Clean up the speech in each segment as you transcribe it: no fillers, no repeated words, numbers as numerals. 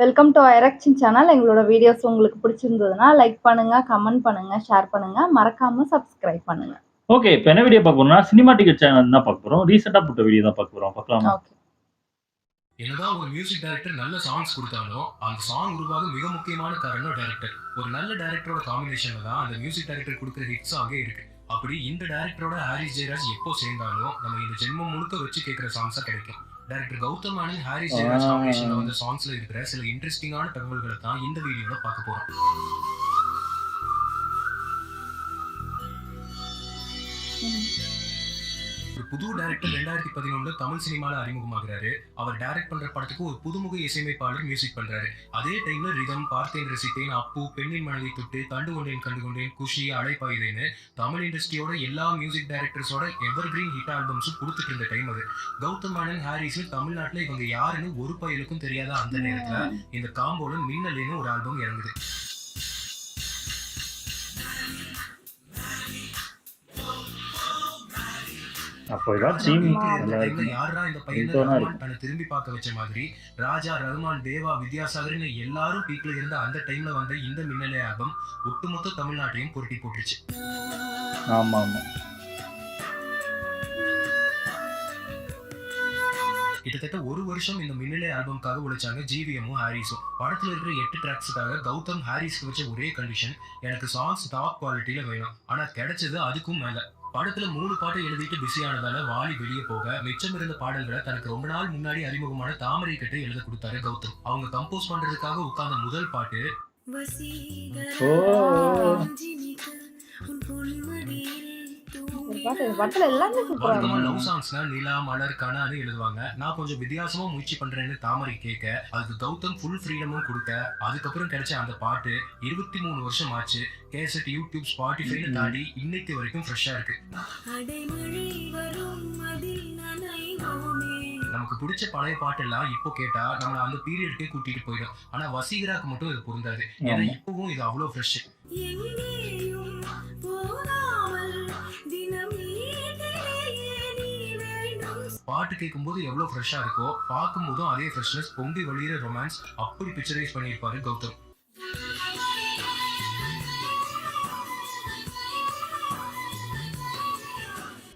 Welcome to ஐரக்ஷன் channel. எங்களோட videos உங்களுக்கு பிடிச்சிருந்ததுன்னா லைக் பண்ணுங்க, கமெண்ட் பண்ணுங்க, ஷேர் பண்ணுங்க. மறக்காம சப்ஸ்கிரைப் பண்ணுங்க. ஓகே. இப்ப என்ன வீடியோ பார்க்க போறோம்னா, சினிமா டிக்கெட் சேனல் தான் பார்க்க போறோம். ரீசென்ட்டா போட்ட வீடியோ தான் பார்க்க போறோம். பார்க்கலாமா? ஓகே. என்னதான் ஒரு மியூசிக் டைரக்டர் நல்ல சாங்ஸ் கொடுத்தாலும் அந்த சாங் உருவாக மிக முக்கியமான காரணம் டைரக்டர். ஒரு நல்ல டைரக்டரோட காம்பினேஷன்ல தான் அந்த மியூசிக் டைரக்டர் கொடுக்குற ஹிட் சாங்கே இருக்கு. அப்படி இந்த டைரக்டரோட ஹாரிஸ் ஜெயராஜ் எப்போ சேர்ந்தாலும் நம்ம இந்த ஜென்மம் முழுக்க வச்சு கேட்கிற சாங்ஸா கிடைக்கும். டைரக்டர் கௌதம் மேனன் ஹாரிஸ் ஜெயராஜ் காம்பினேஷன்ல வந்த சாங்ஸ்ல இருக்கிற சில இன்ட்ரெஸ்டிங்கான தகவல்களை தான் இந்த வீடியோல பார்க்க போறோம். ஒரு புது டைரக்டர் 2011 தமிழ் சினிமால அறிமுகமாகிறாரு. அவர் டைரக்ட் பண்ற படத்துக்கு ஒரு புதுமுக இசையமைப்பாளர் மியூசிக் பண்றாரு. அதே டைம்ல ரிதம், பார்த்தேன் ரசித்தேன், அப்பு, பெண்ணின் மனதை தொட்டு, கண்டு கொண்டேன் கண்டு கொண்டேன், குஷி, அலைப்பாயுதேன்னு தமிழ் இண்டஸ்ட்ரியோட எல்லா மியூசிக் டைரக்டர்ஸோட எவர்கிரீன் ஹிட் ஆல்பம்ஸும் கொடுத்துட்டு இருந்த டைம் அது. கௌதம் மேனன் ஹாரிஸ் தமிழ்நாட்டுல இவங்க யாருன்னு ஒரு பயலுக்கும் தெரியாத அந்த நேரத்துல இந்த காம்போல மின்னலேன்னு ஒரு ஆல்பம் இறங்குது. திரும்பி பார்க்க வச்ச மாதிரி ராஜா, ரஹ்மான், தேவா, வித்யாசாகர்னு எல்லாரும் பீக்ல இருந்த அந்த டைம்ல வந்த இந்த மின்னலே ஆல்பம் ஒட்டுமொத்த தமிழ்நாட்டையும் புரட்டி போட்டுருச்சு. கிட்டத்தட்ட ஒரு வருஷம் இந்த மின்னலே ஆல்பம்காக உழைச்சாங்க ஜிவிஎம்மும் ஹாரிஸும். படத்துல இருக்கிற 8 ட்ராக்ஸுக்காக கௌதம் ஹாரிஸ்க்கு வச்ச ஒரே கண்டிஷன், எனக்கு சாங்ஸ் டாப் குவாலிட்டியில வேணும். ஆனா கிடைச்சது அதுக்கும் மேல. படத்துல 3 பாட்டை எழுதிட்டு பிஸியானதால வாலி வெளியே போக மிச்சம் இருந்த பாடல்களை தனக்கு ரொம்ப நாள் முன்னாடி அறிமுகமான தாமரை கிட்ட எழுத கொடுத்தாரு கௌதம். அவங்க கம்போஸ் பண்றதுக்காக உட்கார்ந்த முதல் பாட்டு லவ் சாங்ஸ்னா நிலா, மலர், கனான்னு எழுதுவாங்க. நான் கொஞ்சம் வித்தியாசமா முயற்சி பண்றேன்னு தாமரை கேட்க அதுக்கு கௌதம் ஃபுல் ஃப்ரீடமும் கொடுக்க அதுக்கப்புறம் கிடைச்ச அந்த பாட்டு 23 வருஷம் ஆச்சு. கேசட், யூடியூப், ஸ்பாட்டிஃபைன்னு தாண்டி இன்னைக்கு வரைக்கும் ஃப்ரெஷ்ஷா இருக்கு. நமக்கு பிடிச்ச பழைய பாட்டெல்லாம் இப்போ கேட்டா நம்மள அந்த பீரியடுக்கே கூட்டிட்டு போயிடும். ஆனா வசீகராக்கு மட்டும் இது பொருந்தாது. ஏன்னா இப்பவும் இது அவ்வளவு ஃப்ரெஷ். பாட்டு கேட்கும்போது எவ்வளவு ஃப்ரெஷ்ஷா இருக்கோ பார்க்கும்போதும் அதே ஃப்ரெஷ்னஸ் பொங்கி வழியிற ரொமான்ஸ் அப்படி பிக்சரைஸ் பண்ணியிருப்பாரு கௌதம்.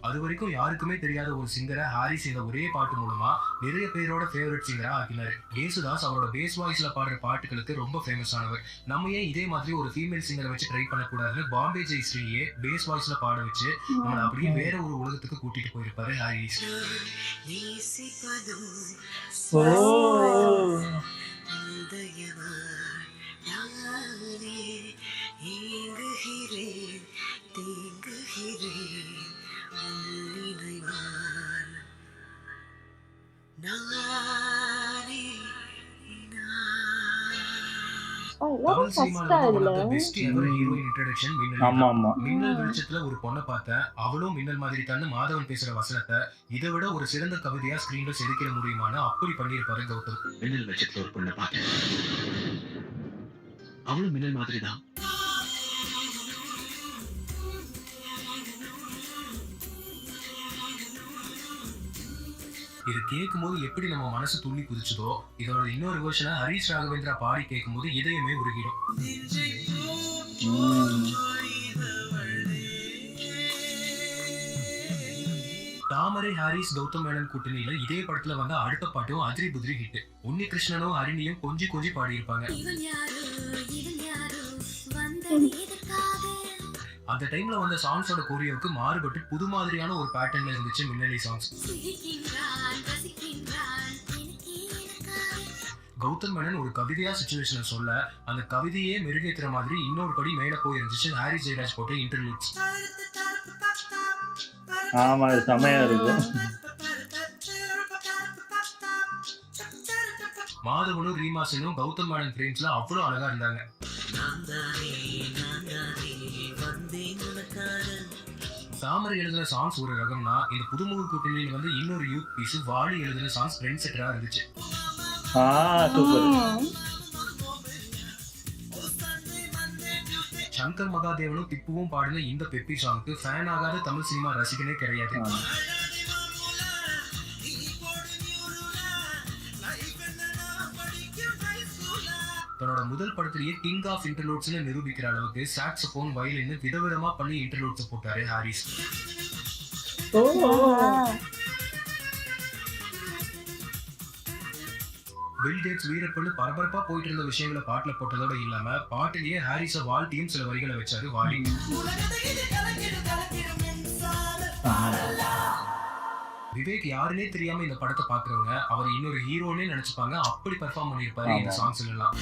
அது வரைக்கும் யாருக்குமே தெரியாத ஒரு சிங்கரை ஹாரிஸ் இந்த ஒரே பாட்டு மூலமா நிறைய பேரோட ஃபேவரட் சிங்கரா ஆக்கினாரு. ஏசுதாஸ் அவரோட பேஸ் வாய்ஸ்ல பாடுற பாட்டுகளுக்கு ரொம்ப ஃபேமஸ் ஆனவர். நம்ம ஏன் இதே மாதிரி ஒரு ஃபீமேல் சிங்கரை வச்சு ட்ரை பண்ணக்கூடாதுன்னு பாம்பே ஜெயஸ்ரீயே பேஸ் வாய்ஸ்ல பாட வச்சு நம்மளை அப்படியே வேற ஒரு உலகத்துக்கு கூட்டிட்டு போயிருப்பாரு ஹாரிஸ். ஒரு பொண்ணை பார்த்தேன், அவளும் மின்னல் மாதிரி தான் மாதவன் பேசுற வசனத்தை இதை விட ஒரு சிறந்த கவிதையா ஸ்கிரீன்ல செதுக்கிட முடியுமான்னு அப்படி பண்ணியிருப்பாரு கௌதம். மின்னல் வெளிச்சத்துல ஒரு பொண்ணை பார்த்தேன், அவளும் மின்னல் மாதிரி தான். இது கேட்கும் போது எப்படி நம்ம மனசு துள்ளி குதிச்சதோ இதோட இன்னொரு வெர்ஷனை ஹரிஷ் ராகவேந்திரா பாடி கேட்கும் போது இதயமே உருகிடும். தாமரை, ஹாரிஸ், கௌதம் மேனன் கூட்டணியில இதே படத்துல வந்த அடுத்த பாட்டும் அதிரி புதிரி ஹிட். உன்னி கிருஷ்ணனும் ஹரிணியும் கொஞ்சி கொஞ்சி பாடியிருப்பாங்க. அந்த டைம்ல வந்த சாங்ஸோட கோரியோவுக்கு மாறுபட்டு புது மாதிரியான ஒரு பேட்டர்ன்ல இருந்துச்சு மின்னலி சாங்ஸ். கௌதம் மேனன் ஒரு கவிதையா சிச்சுவேஷனை சொல்ல அந்த கவிதையே மெருகேற்றுற மாதிரி இன்னொரு படி மேல போய் இருந்துச்சு ஹாரிஸ் ஜெயராஜ் போட்ட இன்டர்வியூஸ். மாதவனும் ரீமாசனும் கௌதம் மேனன் ஃப்ரேம்ஸ்ல அவ்வளவு அழகா இருந்தாங்க. தாமரை எழுதின சாங்ஸ் ஒரு ரகம்னா இந்த புதுமுக கூட்டணியில் வந்து இன்னொரு யூத் பீஸ் வாலி எழுதின சாங்ஸ் ட்ரெண்ட் செட்டரா இருந்துச்சு. சங்கர் மகாதேவனும் திப்புவும் பாடின இந்த பெப்பி சாங்க்கு ஃபேன் ஆகாத தமிழ் சினிமா ரசிகனே கிடையாது. தன்னோட முதல் படத்திலேயே கிங் ஆஃப் இன்டர்லூட்ஸ்னு நிரூபிக்கிற அளவுக்கு சாக்ஸோபோன் வயலின் விதவிதமா பண்ணி இன்டர்லூட்ஸ் போட்டாரு ஹாரிஸ். பில் கேட்ஸ் வீரப்பன்னு பரபரப்பா போயிட்டு இருந்த விஷயங்களை பாட்டுல போட்டதோட இல்லாம பாட்டிலேயே ஹாரிஸ வாழ்த்தியும் சில வரிகளை வச்சாரு வாலி. விவேக் யாருன்னே தெரியாம இந்த படத்தை பாக்குறவங்க அவர் இன்னொரு ஹீரோனே நினைச்சுப்பாங்க. அப்படி பெர்ஃபார்ம் பண்ணிருப்பாரு இந்த சாங்ஸ் எல்லாம்.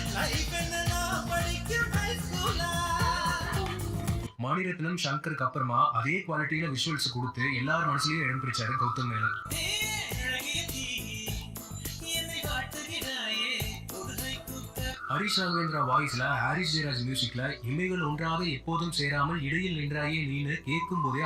மணிரத்னம் சங்கருக்கு அப்புறமா அதே குவாலிட்டியில விஷுவல்ஸ் கொடுத்து எல்லார் மனசுலயும் இடம் பிடிச்சாரு கௌதம் மேனன். ஹரிஷ் ராகவேந்திரா வாய்ஸ்ல ஹாரிஸ் ஜெயராஜ் மியூசிக்ல இமைகள் ஒன்றாக எப்போதும் சேராமல் இடையில் நின்றாயே நீனு கேட்கும் போதே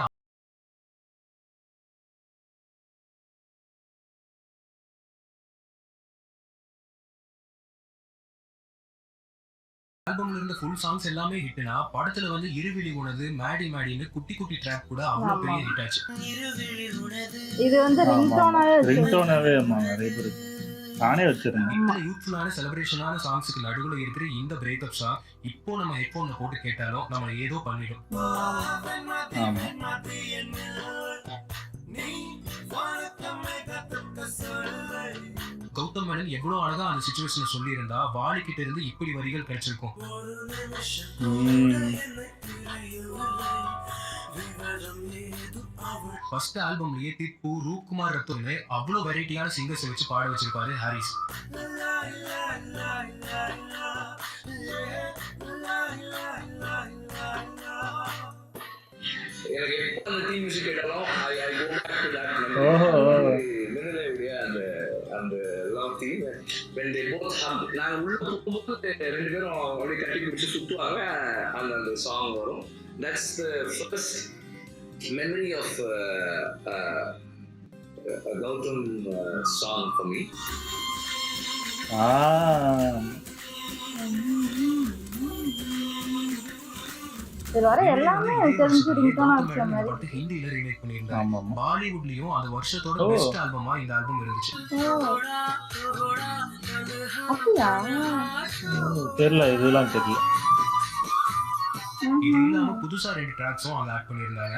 ஆல்பம்ல இருந்த ஃபுல் சாங்ஸ் எல்லாமே ஹிட்னா படத்துல வந்து இருவிழி உனது மேடி மேடின்னு குட்டி குட்டி ட்ராக் கூட அவ்வளவு பெரிய ஹிட் ஆச்சு. இது வந்து ரிங்டோனாவே நிறைய பேர் நானே வச்சிருந்தேன். யூத்ஃபுல்லான செலிப்ரேஷனான சாங்ஸ்க்கு நடுவுல இருக்கிற இந்த பிரேக்கப் சாங் இப்போ நம்ம ஹெட்போன்ல போட்டு கேட்டாலும் நம்ம ஏதோ பண்ணிடும். கௌதம் மேனன் எவ்வளவு அழகா அந்த சிச்சுவேஷன் சொல்லி இருந்தா வாலி கிட்ட இருந்து இப்படி வரிகள் கிடைச்சிருக்கும். ஃபர்ஸ்ட் ஆல்பம்லயே திப்பு, ரூப்குமார் ரத்தோன்னு அவ்வளவு வெரைட்டியான சிங்கர்ஸ் வச்சு பாட வச்சிருப்பாரு ஹாரிஸ். எனக்கு எப்போ அந்த தீம் மியூசிக் கேட்டாலும் அந்த love theme when they both hum நாங்க உள்ள போகும்போது ரெண்டு பேரும் அப்படியே கட்டி பிடிச்சி சுத்துவாங்க. அந்த சாங் வரும். that's the first memory of a Gautam song for me. எல்லாமே தெரிஞ்சு ரிங்டோனா வச்ச மாதிரி ஹிந்தில ரீமேக் பண்ணிருந்தாங்க. பாலிவுட்லயும் அந்த வருஷத்தோட பெஸ்ட் ஆல்பமா இந்த ஆல்பம் இருந்துச்சு. அப்படியா? தெரியல, இதெல்லாம் தெரியல. இது இல்லாம புதுசா 2 ட்ராக்ஸும் அங்க ஆட் பண்ணிருந்தாங்க.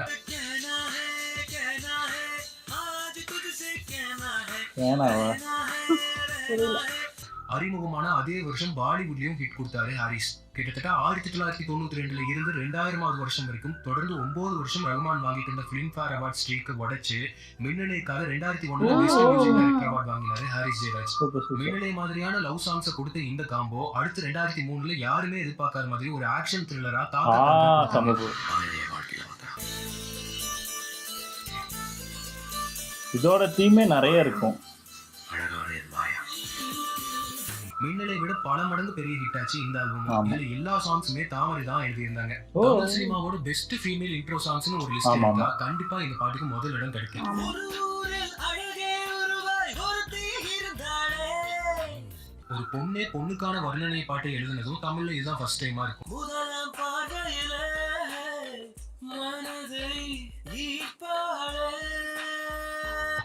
அறிமுகமான அதே வருஷம் பாலிவுட்லயும் ஹிட் கொடுத்தாரு ஹாரிஸ். கிட்டத்தட்ட 1992 இருந்து 2000வது வருஷம் வரைக்கும் தொடர்ந்து 9 வருஷம் ரஹ்மான் வாங்கிட்டு இருந்த பிலிம்பேர் அவார்ட் ஸ்ட்ரீக்கை உடைச்சு மின்னலைக்காக 2001 பெஸ்ட் மியூசிக் டைரக்டர் அவார்ட் வாங்கினாரு ஹாரிஸ் ஜெயராஜ். மின்னலை மாதிரியான லவ் சாங்ஸை கொடுத்த இந்த காம்போ அடுத்து 2003ல யாருமே எதிர்பார்க்காத மாதிரி ஒரு ஆக்ஷன் த்ரில்லரா இதோட தீமே நிறைய இருக்கும். மின்னலை விட பல மடங்கு பெரிய ஹிட் ஆச்சு இந்த ஆல்பம். இதுல எல்லா சாங்ஸுமே தாமரை தான் எழுதியிருந்தாங்க. தமிழ் சினிமாவோட பெஸ்ட் ஃபீமேல் இன்ட்ரோ சாங்ஸ்னு ஒரு லிஸ்ட் இருந்தா கண்டிப்பா இந்த பாட்டுக்கு முதல் இடம் கிடைக்கும். ஒரு பொண்ணே பொண்ணுக்கான வர்ணனை பாட்டை எழுதுனதும் தமிழ்ல இதுதான் ஃபர்ஸ்ட் டைமா இருக்கும்.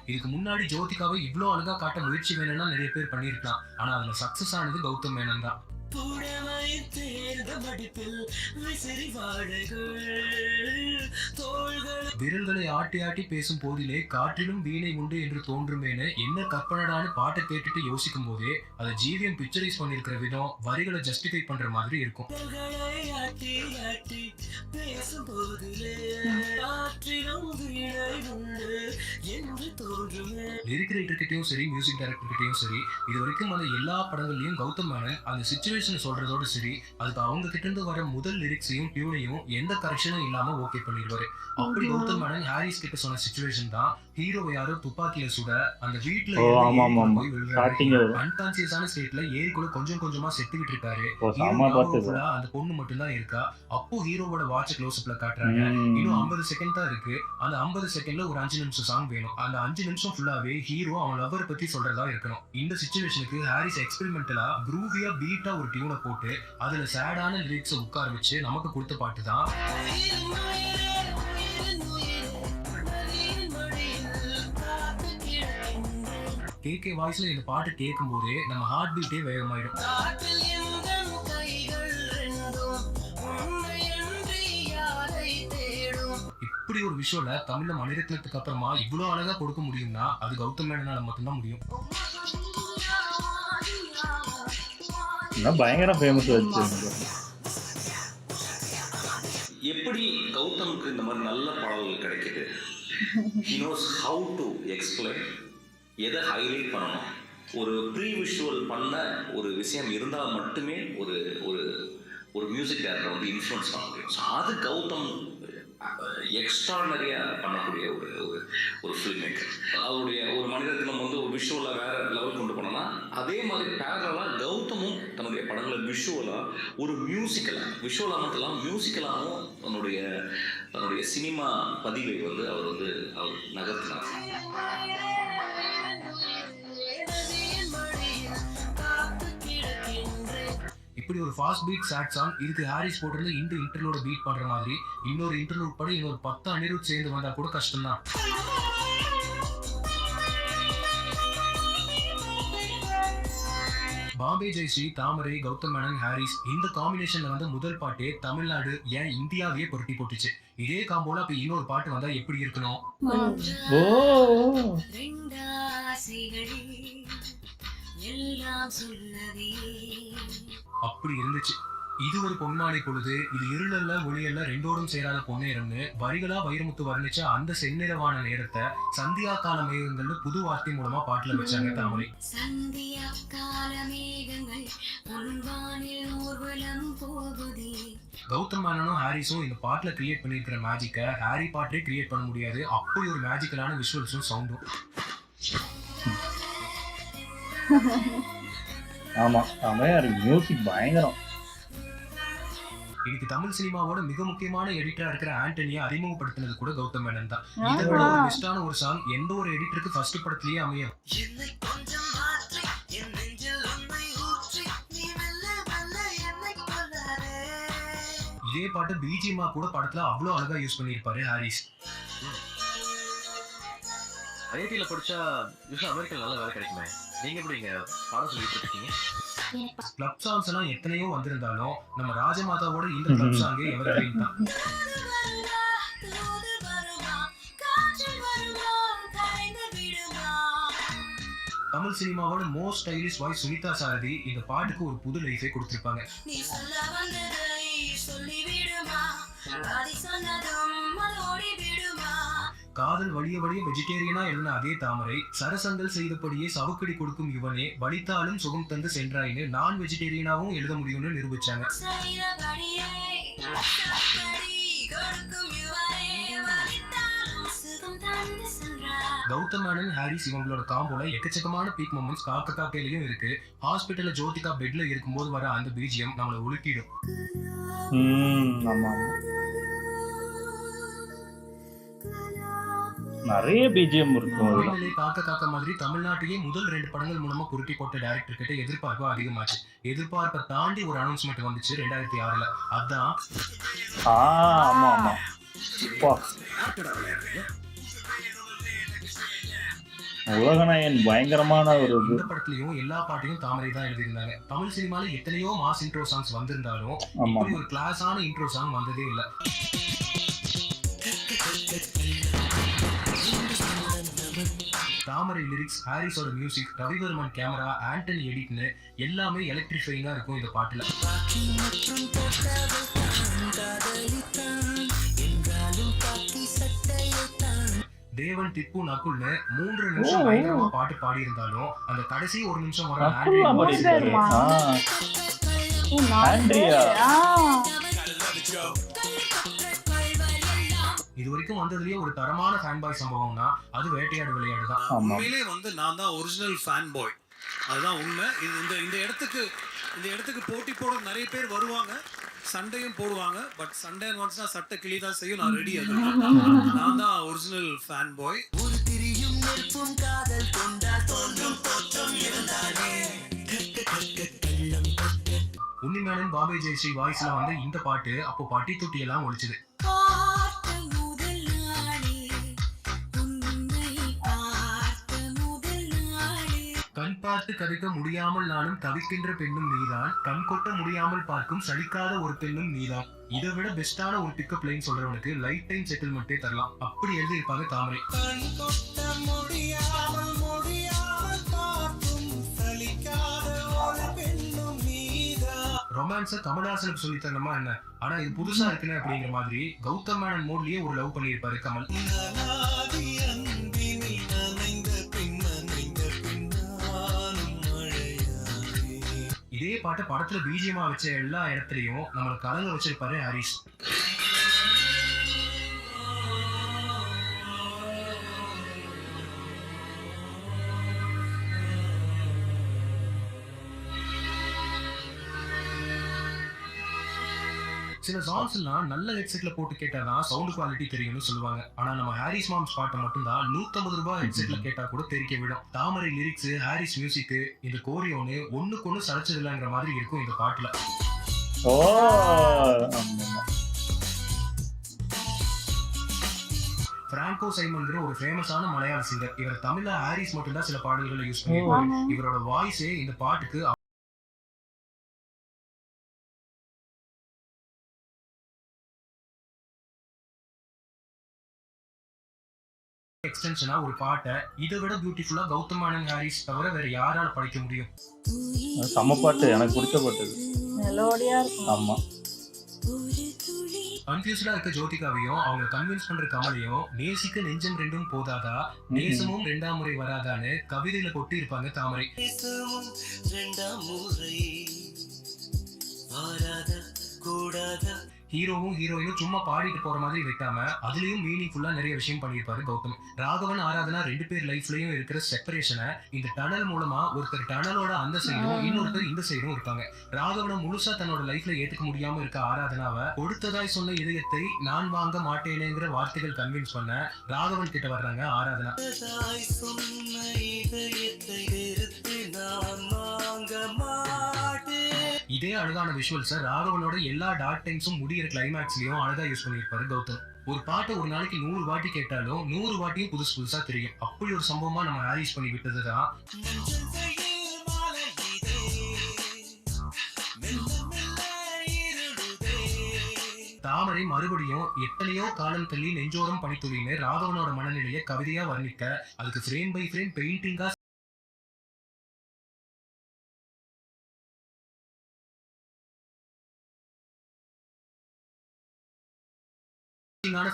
இதுக்கு முன்னாடி ஜோதிகாவை இவ்வளவு அழகா காட்ட முயற்சி வேணும்னா நிறைய பேர் பண்ணிருக்கலாம். ஆனா அதுல சக்சஸ் ஆனது கௌதம் மேனன் தான். விரல்களை ஆட்டி ஆட்டி பேசும் போதிலே காற்றிலும் வீணை உண்டு என்று தோன்றுமேனு என்ன கற்பனடான்னு பாட்டை கேட்டுட்டு யோசிக்கும் போதே அதை ஜிவிஎம் பிக்சரைஸ் பண்ணிருக்கிற விதம் வரிகளை ஜஸ்டிஃபை பண்ற மாதிரி இருக்கும். லிரிக் ரைட்டர் கிட்டையும் சரி, மியூசிக் டைரக்டர் கிட்டையும் சரி, இது வரைக்கும் அந்த எல்லா படங்கள்லயும் கௌதம் மேனன் அந்த சிச்சுவேஷன் சொல்றதோட சரி, அதுக்கு அவங்க கிட்ட இருந்து வர முதல் லிரிக்ஸையும் டியூனையும் எந்த கரெக்ஷனும் இல்லாம ஓகே பண்ணிடுவாரு. அப்படி கௌதம் மேனன் ஹாரிஸ் கிட்ட சொன்ன சிச்சுவேஷன் தான் ஹீரோவை யாரோ துப்பாக்கியில சுட அந்த வீட்டுல அன்கான்சியஸான ஸ்டேட்ல ஏரிக்குள்ள கொஞ்சம் கொஞ்சமா செத்துக்கிட்டு இருக்காரு. அந்த பொண்ணு மட்டும் தான் இருக்கா. அப்போ ஹீரோவோட வாட்ச் க்ளோஸ் அப்ல காட்டுறாங்க. இன்னும் 50 செகண்ட் தான் இருக்கு. அந்த 50 செகண்ட்ல ஒரு 5 நிமிஷம் சாங் வேணும். அந்த 5 நிமிஷம் ஃபுல்லாவே ஹீரோ அவன் லவ்வர் பத்தி சொல்றதா இருக்கணும். இந்த சிச்சுவேஷனுக்கு ஹாரிஸ் எக்ஸ்பெரிமெண்டலா க்ரூவியா பீட்டா ஒரு டியூனை போட்டு அதுல சேடான லிரிக்ஸ் உட்கார வச்சு நமக்கு கொடுத்த பாட்டு தான் கேகே வாய்ஸ்ல இந்த பாட்டு கேட்கும் போதே நம்ம ஹார்ட் பீட்டே வேகமாயிடும். இப்படி ஒரு விஷுவல தமிழ்ல மணிரத்னத்துக்கு அப்புறமா இவ்வளவு அழகா கொடுக்க முடியும்னா அது கௌதம் மேனனால மட்டும்தான் முடியும். பயங்கர ஃபேமஸ் வச்சு. எப்படி கௌதமுக்கு இந்த மாதிரி நல்ல பாடல்கள் கிடைக்குது? he knows how to explain, எதை ஹைலைட் பண்ணணும். ஒரு ப்ரீ விஷுவல் பண்ண ஒரு விஷயம் இருந்தால் மட்டுமே ஒரு ஒரு ஒரு மியூசிக் டேரக்டரை வந்து இன்ஃப்ளூயன்ஸ் பண்ண முடியும். ஸோ அது கௌதம் எக்ஸ்ட்ரானரியாக பண்ணக்கூடிய ஒரு ஒரு ஒரு ஃபில்ம் மேக்கர். அவருடைய ஒரு மனிதத்தினம் வந்து ஒரு விஷுவலாக வேறு லெவல் கொண்டு போனோம்னா அதே மாதிரி பேரலாக கௌதமும் தன்னுடைய படங்களை விஷுவலாக ஒரு விஷுவலாக மட்டும் இல்லாமல் மியூசிக்கலாகவும் தன்னுடைய சினிமா பதிவை வந்து அவர் நகர்த்தினார். இப்படி ஒரு ஃபாஸ்ட் பீட் சாட் சாங் இதுக்கு ஹாரிஸ் போட்டிருந்து இந்த இன்டர்லூட பீட் பண்ற மாதிரி இன்னொரு இன்டர்லூட் படம் இன்னொரு 10 அனிருத் சேர்ந்து வந்தா கூட கஷ்டம்தான். பாம்பே ஜெயஸ்ரீ, தாமரை, கௌதம் மேனன், ஹாரிஸ் இந்த காம்பினேஷன்ல வந்து முதல் பாட்டே தமிழ்நாடு ஏன் இந்தியாவையே புரட்டி போட்டுச்சு. இதே காம்போல அப்ப இன்னொரு பாட்டு வந்தா எப்படி இருக்கணும்? அப்படி இருந்துச்சு. இது ஒரு பொன்மாலை பொழுது, இது இருளல்ல ஒளியல்ல ரெண்டோடும் சேராத பொன்னேரம்னு வரிகளா வைரமுத்து வர்ணிச்ச அந்த செந்நிறவான நேரத்தை சந்தியா கால மேகங்கள்னு புது வார்த்தை மூலமா பாட்டுல வச்சாங்க தாமரை. கௌதம் மேனனும் ஹாரிஸும் இந்த பாட்டுல கிரியேட் பண்ணிருக்கிற மேஜிக்கை ஹாரி பாட்டே கிரியேட் பண்ண முடியாது. அப்படி ஒரு மேஜிக்கலான விஷுவல்ஸும் சவுண்டும். ஆமா, செமையா இருக்கு. மியூசிக் பயங்கரம். இன்னைக்கு தமிழ் சினிமாவோட மிக முக்கியமான எடிட்டரா இருக்கிற ஆண்டனியை அறிமுகப்படுத்தினது கூட கௌதம் மேனன் தான். இதை விட ஒரு பெஸ்டான ஒரு சாங் எந்த ஒரு எடிட்டருக்கு ஃபர்ஸ்ட் படத்திலேயே அமையும். இதே பாட்டு பிஜிஎம்மா கூட படத்துல அவ்வளவு அழகா யூஸ் பண்ணிருப்பாரு ஹாரிஸ். ஐஐடில படிச்சா அமெரிக்கா நல்ல வேலை கிடைக்குமே. நீங்க எப்படி இங்க பாடம் சொல்லிட்டு இருக்கீங்க? கிளப் சாங்ஸ் எல்லாம் எத்தனையோ வந்திருந்தாலும் நம்ம ராஜமாதாவோட இந்த கிளப் சாங்கே எவர்கிரீன் தான். தமிழ் சினிமாவோட most stylish voice Sunitha Sarathy இந்த பாட்டுக்கு ஒரு புது லைஃபே கொடுத்திருப்பாங்க. காதல் வழிய வழிய வெஜிடேரியனா எழுதின அதே தாமரை சரசங்கள் செய்தபடியே சவுக்கடி கொடுக்கும் இவனே வலித்தாலும் சுகம் தந்து சென்றாயின்னு நான் வெஜிடேரியனாவும் எழுத முடியும்னு நிரூபிச்சாங்க. கௌதம் மேனன், ஹாரிஸ் இவங்களோட காம்போல எக்கச்சக்கமான பீக் மொமெண்ட்ஸ் காக்கையிலயும் இருக்கு. ஹாஸ்பிட்டல்ல ஜோதிகா பெட்ல இருக்கும்போது வர அந்த பிஜிஎம் நம்மளை உலுக்கிடும். நிறைய பிஜிஎம் இருக்கும். காக்க மாதிரி தமிழ்நாட்டிலேயே முதல் 2 படங்கள் மூலமா புரட்டி போட்ட டைரக்டர் கிட்ட எதிர்பார்ப்பு அதிகமாச்சு. எதிர்பார்ப்பை தாண்டி ஒரு அனௌன்ஸ்மெண்ட் வந்துச்சு 2006ல. அதான் உலகநாயகன். பயங்கரமான ஒரு இந்த படத்துலயும் எல்லா பாட்டையும் தாமரை தான் எழுதியிருந்தாங்க. தமிழ் சினிமால எத்தனையோ மாஸ் இன்ட்ரோ சாங்ஸ் வந்திருந்தாலும் இப்படி ஒரு கிளாஸான இன்ட்ரோ சாங் வந்ததே இல்லை. தாமரை லிரிக்ஸ், ஹாரிஸோட மியூசிக், ரவிவர்மன் கேமரா, ஆண்டனி எடிட்னு எல்லாமே எலக்ட்ரிஃபைங்கா இருக்கும் இந்த பாட்டுல. தேவன், திப்பு, நகுல்னு 3 நிமிஷம் பயங்கரமா பாட்டு பாடி இருந்தாலும் அந்த கடைசி 1 நிமிஷம் வர இது வரைக்கும் வந்ததுலயே ஒரு தரமான ஃபேன் பாய் சம்பவம்னா அது வேட்டையாடு விளையாடு தான். உண்மையிலே வந்து நான் தான் ஒரிஜினல் ஃபேன் பாய். அதுதான் உண்மை. இந்த இடத்துக்கு போட்டி போட நிறைய பேர் வருவாங்க, சண்டையும் போடுவாங்க. பட் சண்டே வந்துச்சுன்னா சட்டை கிளி தான் செய்யும். நான் ரெடி. அது நான் தான் ஒரிஜினல் ஃபேன் பாய். ஒரு திரியும் நெருப்பும் காதல் கொண்டால் தோன்றும் தோற்றம் இருந்தானே. உன்னிமேனன், பாம்பே ஜெயஸ்ரீ வாய்ஸ்ல வந்து இந்த பாட்டு அப்போ பட்டி தொட்டி எல்லாம் ஒழிச்சுது. பார்த்து கதைக்க முடியாமல் நானும் தவிக்கின்ற பெண்ணும் நீதான், கண் கொட்ட முடியாமல் பார்க்கும் சலிக்காத ஒரு பெண்ணும் நீதான். இதை விட பெஸ்டான ஒரு பிக்கப் லைன் சொல்றவனுக்கு லைஃப் டைம் செட்டில்மெண்ட்டே தரலாம். அப்படி எழுதி இருப்பாங்க தாமரை. ரொமான்ஸ கமல்ஹாசனுக்கு சொல்லி தரணுமா என்ன? ஆனா இது புதுசா இருக்குன்னு அப்படிங்கிற மாதிரி கௌதம் மேனன் மோட்லயே ஒரு லவ் பண்ணியிருப்பாரு கமல். இதே பாட்டு படத்துல பிஜிஎம்மா வச்ச எல்லா இடத்துலயும் நம்மள கலங்க வச்சிருப்பாரு ஹாரிஸ். சில சாங்ஸ் எல்லாம் நல்ல ஹெட்செட்ல போட்டு கேட்டாதான் சவுண்ட் குவாலிட்டி தெரியும்னு சொல்லுவாங்க. ஆனா நம்ம ஹாரிஸ் மாம்ஸ் பாட்டை மட்டும்தான் 150 ரூபாய் ஹெட்செட்ல கேட்டா கூட தெரிக்க விடும். தாமரை லிரிக்ஸ், ஹாரிஸ் மியூசிக், இந்த கோரியோன்னு ஒண்ணுக்கு ஒண்ணு சளைச்சது இல்லைங்கிற மாதிரி இருக்கும் இந்த பாட்டுல. பிராங்கோ சைமன்ங்கிற ஒரு ஃபேமஸான மலையாள சிங்கர். இவர் தமிழ்ல ஹாரிஸ் மட்டும்தான் சில பாடல்களை யூஸ் பண்ணியிருப்பாரு. இவரோட வாய்ஸே இந்த பாட்டுக்கு எக்ஸ்டென்ஷனா ஒரு பாட்டை இதை விட பியூட்டிஃபுல்லா கௌதம் மேனன் ஹாரிஸ் தவிர வேற யாரால படிக்க முடியும்? செம்ம பாட்டு, எனக்கு பிடிச்ச பாட்டு. மெலோடியா இருக்கும். ஆமா. கன்ஃபியூஸ்டா இருக்க ஜோதிகாவையும் அவங்க கன்வின்ஸ் பண்ற கமலையும் நேசிக்க நெஞ்சம் ரெண்டும் போதாதா, நேசமும் 2ஆம் முறை வராதான்னு கவிதையில கொட்டி இருப்பாங்க தாமரை. ஹீரோவும் ஹீரோயினும் சும்மா பாடிட்டு போற மாதிரி வைக்காம அதுலயும் மீனிங்ஃபுல்லா நிறைய விஷயம் பண்ணியிருப்பாரு கௌதம். ராகவன் ஆராதனா 2 பேர் லைஃப்லயும் இருக்கிற செப்பரேஷனை இந்த டனல் மூலமா ஒருத்தர் டனலோட அந்த சைடும் இன்னொருத்தர் இந்த சைடும் இருப்பாங்க. ராகவனை முழுசா தன்னோட லைஃப்ல ஏத்துக்க முடியாம இருக்க ஆராதனாவை கொடுத்ததாய் சொன்ன இதயத்தை நான் வாங்க மாட்டேனேங்கிற வார்த்தைகள் கன்வின்ஸ் பண்ண ராகவன் கிட்ட வர்றாங்க ஆராதனா. இதே அழகான விஷுவல்ஸை ராகவனோட எல்லா டார்க் டைம்ஸும் முடிகிற கிளைமேக்ஸ்லயும் அழகா யூஸ் பண்ணியிருப்பாரு கௌதம். ஒரு பாட்டை ஒரு நாளைக்கு 100 வாட்டி கேட்டாலும் 100 வாட்டியும் புதுசா தெரியும். அப்படி ஒரு சம்பவமா நம்ம ஹாரிஸ் பண்ணி விட்டதுதான் தாமரை. மறுபடியும் எத்தனையோ காலம் தள்ளி நெஞ்சோரம் பனித்துளின்னு ராகவனோட மனநிலையை கவிதையா வர்ணிக்க அதுக்கு ஃப்ரேம் பை ஃப்ரேம் பெயிண்டிங்கா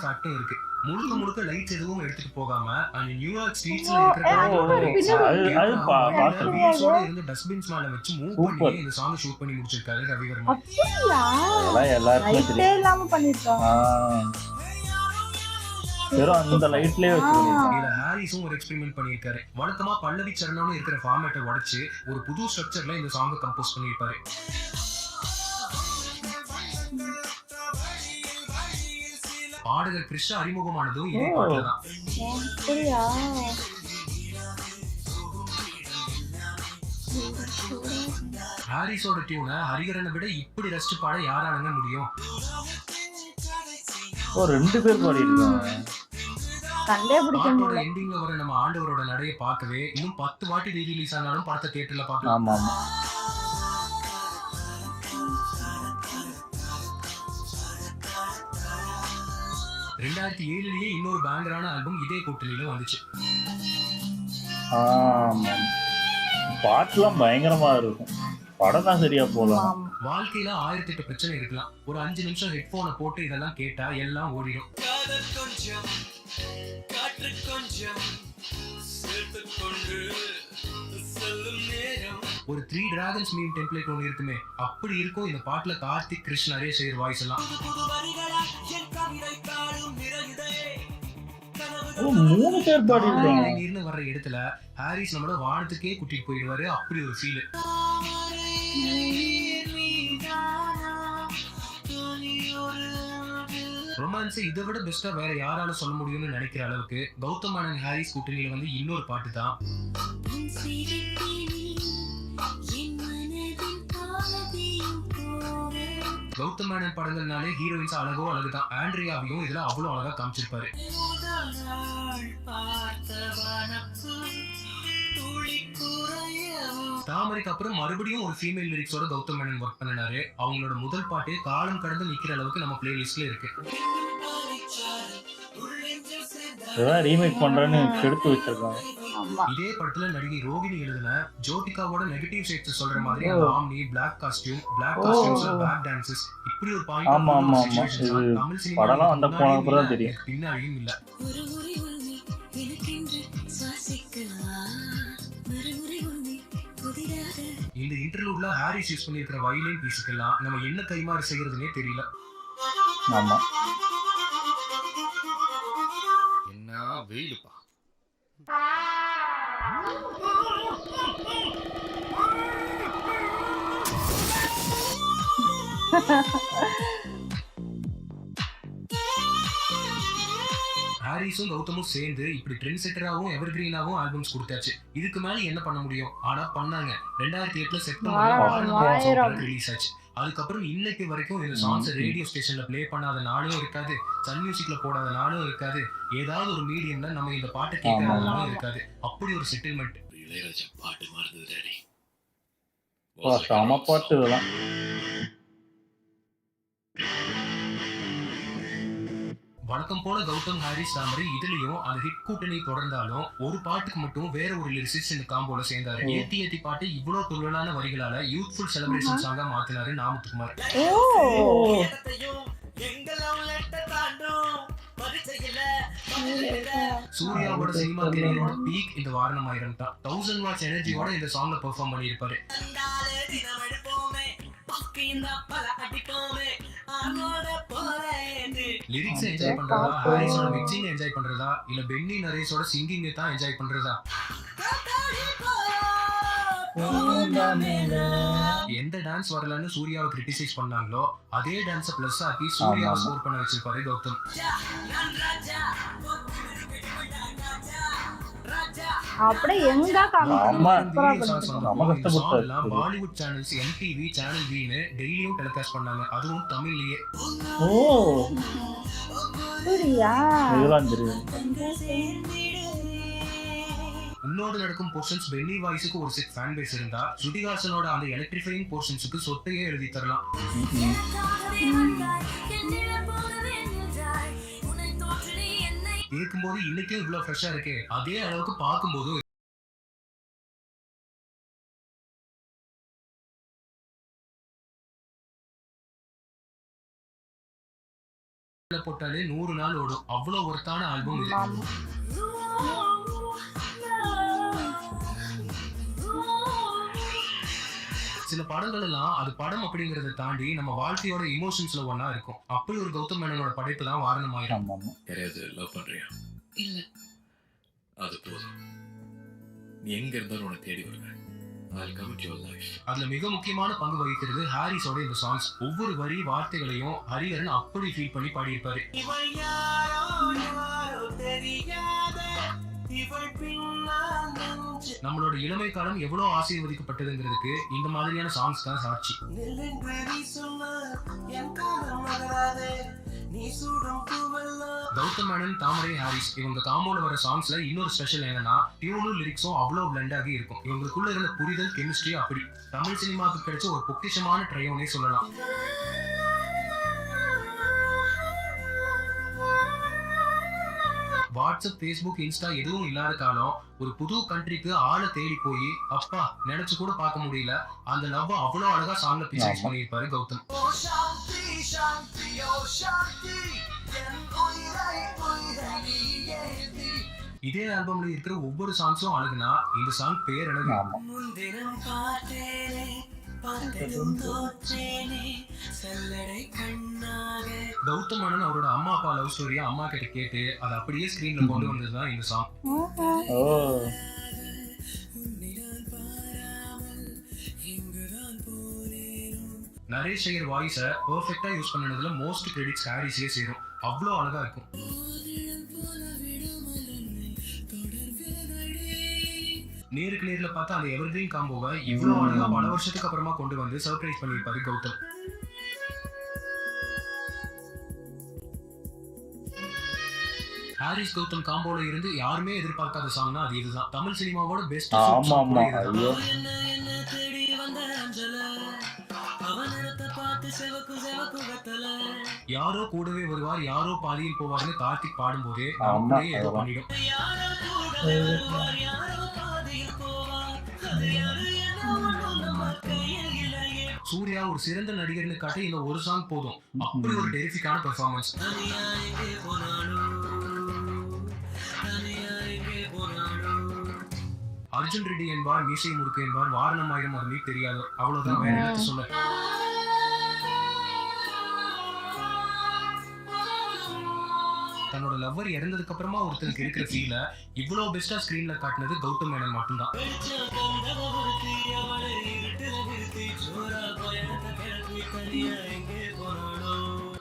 ஃபேக்டும் இருக்கு. முழுக்க லைட்ஸ் எதுவும் எடுத்துட்டு போகாம அந்த நியூயார்க் ஸ்ட்ரீட்ஸ்ல இருக்கிற டஸ்ட்பின்ஸ் மேல வச்சு மூவ் பண்ணி இந்த சாங் ஷூட் பண்ணி முடிச்சிருக்காரு ரவிவர்மா. லைட்டே இல்லாம பண்ணிருக்காங்க. அந்த லைட்லயே இதுல ஹாரிஸும் ஒரு எக்ஸ்பெரிமெண்ட் பண்ணியிருக்காரு. வழக்கமா பல்லவி சரணம்னு இருக்கிற ஃபார்மேட்டை உடைச்சு ஒரு புது ஸ்ட்ரக்சர்ல இந்த சாங்கை கம்போஸ் பண்ணியிருப்பாரு. பாடகர் கிருஷ்ணா அறிமுகமானதும் இதே பாட்டுலதான். ஹாரிஸோட டியூனை ஹரிகரனை விட இப்படி ரசிச்சு பாட யாராலங்க முடியும்? 2 பேர் பாடி இருக்காங்க. பாட்டோட எண்டிங்ல வர நம்ம ஆண்டவரோட நடையை பார்க்கவே இன்னும் 10 வாட்டி ரீரிலீஸ் ஆனாலும் படத்தை தியேட்டர்ல பார்க்கலாம். ஆமா. 2007லயே இன்னொரு பேங்கரான ஆல்பம் இதே கூட்டணியில வந்துச்சு. பாட்டுலாம் பயங்கரமா இருக்கும். படம் தான் சரியா போலாம். வாழ்க்கையில 1008 பிரச்சனை இருக்கலாம். ஒரு 5 நிமிஷம் ஹெட்போனை போட்டு இதெல்லாம் கேட்டா எல்லாம் ஓடிடும். ஒரு 3 டிராகன்ஸ் மீம் டெம்ப்ளேட் ஒன்று இருக்குமே, அப்படி இருக்கும் இந்த பாட்டுல கார்த்திக், கிருஷ்ண, அரே சேர் வாய்ஸ் எல்லாம். 3 பேர் பாடி இருக்காங்க. வர்ற இடத்துல ஹாரிஸ் நம்மளோட வானத்துக்கே கூட்டிட்டு போயிடுவாரு. அப்படி ஒரு ஃபீல். ரொமான்ஸ் இதை விட பெஸ்டா வேற யாரால சொல்ல முடியும்னு நினைக்கிற அளவுக்கு கௌதம் மேனன் ஹாரிஸ் கூட்டணியில வந்து இன்னொரு பாட்டு தான். கௌதம் மேனன் படங்கள்னாலே ஹீரோயின்ஸ் அழகோ அழகுதான். ஆண்ட்ரியாவையும் இதுல அவ்வளவு அழகா காமிச்சிருப்பாரு. தாமரைக்கு அப்புறம் மறுபடியும் ஒரு ஃபீமேல் லிரிக்ஸோட கௌதம் மேனன் ஒர்க் பண்ணினாரு. அவங்களோட முதல் பாட்டு காலம் கடந்து நிக்கிற அளவுக்கு நம்ம பிளேலிஸ்ட்ல இருக்கு. இதெல்லாம் ரீமேக் பண்றேன்னு எடுத்து வச்சிருக்காங்க. ஆமா. இதே படத்துல நடிகை ரோகிணி எழுதின ஜோதிகாவோட நெகட்டிவ் ஷேட்ஸ் சொல்ற மாதிரி அந்த ஆம்னி பிளாக் காஸ்டியூம்ஸ்ல பேக் டான்சஸ் இப்படி ஒரு பாயிண்ட் ஆமா ஆமா ஆமா. இது தமிழ் படம்லாம் அந்த போன சினிமா அப்புறம் தான் தெரியும். பின்னாடியும் இல்ல. இந்த இன்டர்லூட்ல ஹாரிஸ் யூஸ் பண்ணிருக்கிற வயலின் பீஸுக்கெல்லாம் நம்ம என்ன கைமாறு செய்யறதுனே தெரியல. ஆமா. என்ன வெயிலுப்பா. ஹாரிஸும் கௌதமும் சேர்ந்து இப்படி ட்ரெண்ட் செட்டராகவும் எவர்கிரீனாகவும் ஆல்பம்ஸ் கொடுத்தாச்சு. இதுக்கு மேல என்ன பண்ண முடியும்? ஆனா பண்ணாங்க. 2008 செப்டம்பர்ல ரிலீஸ் ஆச்சு. அதுக்கப்புறம் இன்னைக்கு வரைக்கும் இந்த சாங்ஸ் ரேடியோ ஸ்டேஷன்ல பிளே பண்ணாத நாளும் இருக்காது, சன் மியூசிக்ல போடாத நாளும் இருக்காது, ஏதாவது ஒரு மீடியம்ல நம்ம இந்த பாட்டை கேட்கறது நாளும் இருக்காது. அப்படி ஒரு செட்டில்மெண்ட். இளையராஜா பாட்டு மாறுது டாடி. செம பாட்டு இதெல்லாம். வழக்கம் போல கௌதம் ஹாரிஸ் தாமரை இதுலயும் அந்த ஹிட் கூட்டணி தொடர்ந்தாலும் ஒரு பாட்டுக்கு மட்டும் வேற ஒரு லிரிசிஸ்ட் இந்த காம்போல சேர்ந்தாரு. ஏத்தி ஏத்தி பாட்டு இவ்வளவு துள்ளலான வரிகளால யூத்ஃபுல் செலிப்ரேஷன் சாங்கா மாத்தினாரு நாமத்துக்குமார். சூர்யாவோட சினிமா கெரியரோட பீக் இந்த வாரணமாயிரம் தான். 1000 வாட்ஸ் எனர்ஜியோட இந்த சாங்ல பெர்ஃபார்ம் பண்ணியிருப்பாரு. லிரிக்ஸ் என்ஜாய் பண்றதா, ஹாரிஸோட மிக்சிங் என்ஜாய் பண்றதா, இல்ல பென்னி நரேஷோட சிங்கிங் தான் என்ஜாய் பண்றதா? எந்த டான்ஸ் வரலன்னு சூர்யாவை கிரிட்டிசைஸ் பண்ணாங்களோ அதே டான்ஸை பிளஸ் ஆக்கி சூர்யாவை ஸ்கோர் பண்ண வச்சிருப்பாரு கௌதம். அப்படியே எங்க பாலிவுட் சேனல்ஸ் MTV சேனல் வீன்னு டெய்லியும் டெலிகாஸ்ட் பண்ணாங்க, அதுவும் தமிழ்லயே. உன்னோடு நடக்கும் போர்ஷன்ஸ் பென்னி வாய்ஸுக்கு ஒரு செட் ஃபேன் பேஸ் இருந்தா, ஸ்ருதிஹாசனோட அந்த எலக்ட்ரிஃபைங் போர்ஷன்ஸுக்கு சொத்தையே எழுதி தரலாம். கேட்கும்போது இன்னைக்கும் இவ்வளவு ஃப்ரெஷ்ஷா இருக்கே, அதே அளவுக்கு பார்க்கும்போது போட்டாலே 100 நாள் ஓடும். அவ்வளவு ஒருத்தான ஆல்பம் இது. சில படங்கள் எல்லாம் அது படம் அப்படிங்கறத தாண்டி நம்ம வாழ்க்கையோட இமோஷன்ஸ்ல ஒன்னா இருக்கும். அப்படி ஒரு கௌதம் மேனனோட படைப்பு தான் வாரணமாயிரம். யாரையாவது லவ் பண்றியா? இல்ல. அது போதும். நீ எங்க இருந்தாலும் உன்னை தேடி வருவேன். I'll come into your life. அதுல மிக முக்கியமான பங்கு வகிக்கிறது ஹாரிஸோட இந்த சாங்ஸ். ஒவ்வொரு வரி வார்த்தைகளையும் ஹரிஹரன் அப்படி ஃபீல் பண்ணி பாடியிருப்பாரு. நம்மளோட இளமை காலம் எவ்வளவு ஆசீர்வதிக்கப்பட்டதுங்கிறதுக்கு இந்த மாதிரியான சாங்ஸ் தான் சாட்சி. கௌதம் மேனன், தாமரை, ஹாரிஸ் இவங்க காம்போல வர சாங்ஸ்ல இன்னொரு ஸ்பெஷல் என்னன்னா டியூனும் லிரிக்ஸும் அவ்வளவு பிளண்ட் ஆகி இருக்கும். இவங்களுக்குள்ள இருந்த புரிதல், கெமிஸ்ட்ரி அப்படி தமிழ் சினிமாவுக்கு கிடைச்ச ஒரு பொக்கிஷமான ட்ரையோனே சொல்லலாம். வாட்ஸ்அப், ஃபேஸ்புக், இன்ஸ்டா எதுவும் இல்லாத காலம் ஒரு புது கண்ட்ரிக்கு ஆளை தேடி போய் அப்பா நினைச்சு கூட பார்க்க முடியல அந்த லவ் அவ்வளவு அழகா சாங்ல பிக்சரைஸ் பண்ணியிருப்பாரு கௌதம். இதே ஆல்பம்ல இருக்கிற ஒவ்வொரு சாங்ஸும் அழகுனா இந்த சாங் பேர் அழகு. கௌதம் மேனன் அவரோட அம்மா அப்பா லவ் ஸ்டோரியா அம்மா கிட்ட கேட்டு அதை அப்படியே ஸ்கிரீன்ல கொண்டு வந்ததுதான் இந்த சாங். நரேஷ் ஐயர் வாய்ஸை பெர்ஃபெக்ட்டா யூஸ் பண்ணதுல மோஸ்ட் கிரெடிட்ஸ் ஹாரிஸே சேரும். அவ்வளோ அழகா இருக்கும். நேருக்கு நேர்ல பார்த்தா அந்த எவர்கிரீன் காம்போவை இவ்வளவு அழகா பல வருஷத்துக்கு அப்புறமா கொண்டு வந்து சர்ப்ரைஸ் பண்ணியிருப்பாரு கௌதம். ஹாரிஸ் கௌதம் காம்போல இருந்து யாருமே எதிர்பார்க்காத சாங்னா அது இதுதான். தமிழ் சினிமாவோட பெஸ்ட் ஆமா ஆமா ஐயோ யாரோ கூடவே வருவார் யாரோ பாதியில் போவார்னு கார்த்திக் பாடும்போதே ஆமா, நமக்குள்ளே ஏதோ அதெல்லாம். பண்ணிடும். சூர்யா ஒரு சிறந்த நடிகர்னு காட்ட இந்த ஒரு சாங் போதும். அப்படி ஒரு டெரிஃபிக்கான பெர்ஃபார்மன்ஸ். அர்ஜுன் ரெட்டி என்பார் மீசை முறுக்கு என்பார் வாரணம் ஆயிரம் அருமை தெரியாது அவ்வளவுதான் வேற எடுத்து சொல்ல. தன்னோட லவ்வர் இறந்ததுக்கு அப்புறமா ஒருத்தருக்கு இருக்கிற ஃபீல இவ்வளவு பெஸ்டா ஸ்கிரீன்ல காட்டினது கௌதம் மேனன் மட்டும்தான்.